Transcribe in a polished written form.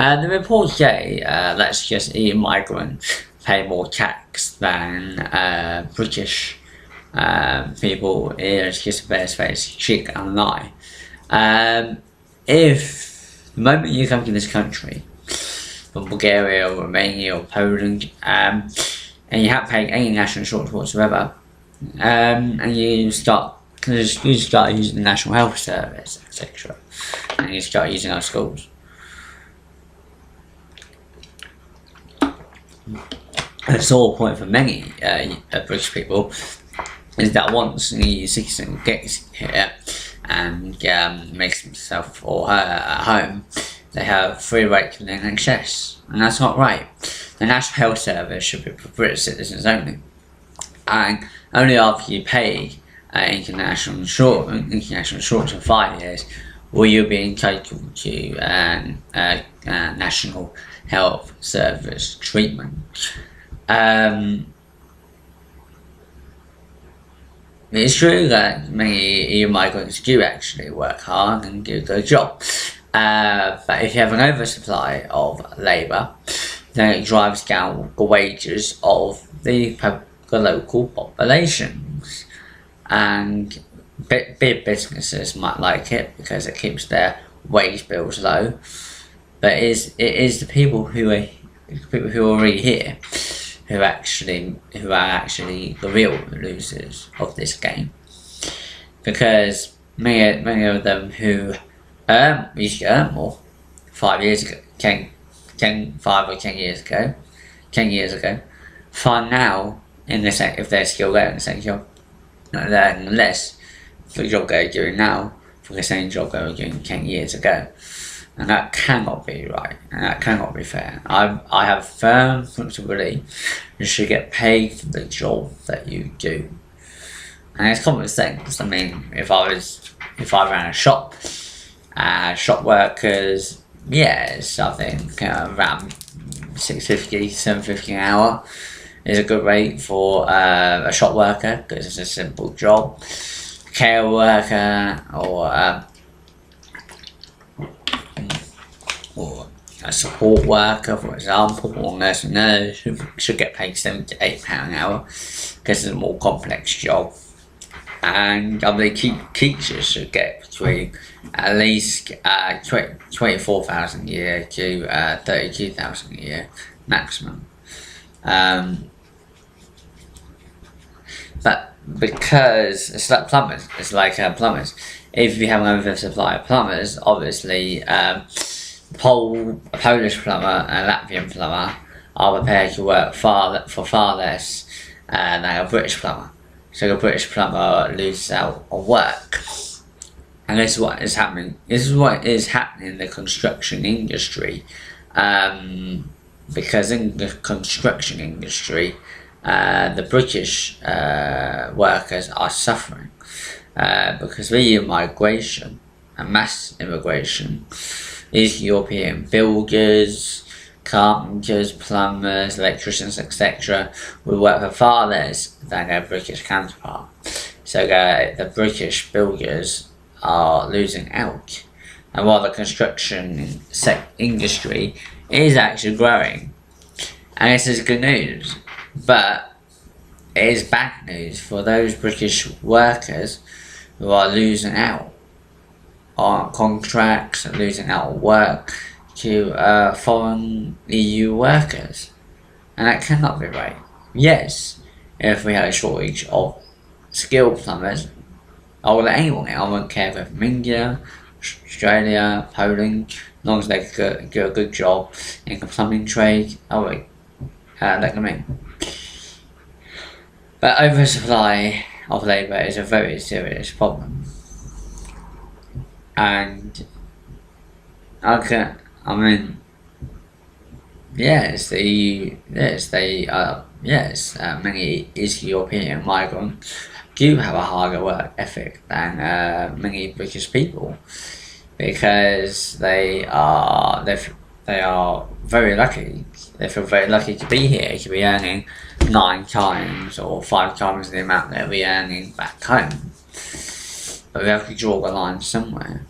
The reports say let's just EU migrants pay more tax than British people. It's just a best face, chick and lie. If the moment you come to this country from Bulgaria or Romania or Poland, and you haven't paid any national insurance whatsoever, and you start using the National Health Service, etc., and you start using our schools. The sore point for many British people is that once an EU citizen gets here and makes himself or her at home, they have free right to the NHS, and that's not right. The National Health Service should be for British citizens only, and only after you pay international insurance for 5 years will you be entitled to National Health Service treatment. It's true that many EU migrants do actually work hard and do a good job, but if you have an oversupply of labour, then it drives down the wages of the local populations, and big businesses might like it because it keeps their wage bills low, but it is the people who are already here who are actually the real losers of this game, because many of them who used to earn more 5 years ago, 5 or 10 years ago, find now if they're still there in the same job, not earning less for the job they're doing now for the same job they were doing 10 years ago. And that cannot be right, and that cannot be fair. I have firm principle belief you should get paid for the job that you do. And it's common sense. I mean, if I ran a shop, shop workers, yes, I think around $6.50, $7.50 an hour is a good rate for a shop worker because it's a simple job. Care worker or a support worker, for example, or nurse should get paid £7 to £8 an hour because it's a more complex job. And I believe teachers should get between at least 24,000 a year to 32,000 a year maximum. But because it's like plumbers, if you have an oversupply of plumbers, obviously a Polish plumber and a Latvian plumber are prepared to work for far less than a British plumber. So the British plumber loses out on work. And this is what is happening. This is what is happening in the construction industry. Because in the construction industry, the British workers are suffering because the migration and mass immigration is European builders, carpenters, plumbers, electricians, etc. will work for far less than their British counterpart. So the British builders are losing out, and while the construction industry is actually growing, and this is good news, but it is bad news for those British workers who are losing out on contracts and losing out on work to foreign EU workers, and that cannot be right. Yes, if we had a shortage of skilled plumbers, I would let anyone in. I wouldn't care if they're from India, Australia, Poland, as long as they could do a good job in the plumbing trade, I would let them in. But oversupply of labour is a very serious problem, and many East European migrants do have a harder work ethic than many British people, because they are very lucky. They feel very lucky to be here, to be earning 9 times or 5 times the amount they'll be earning back home. But we have to draw the line somewhere.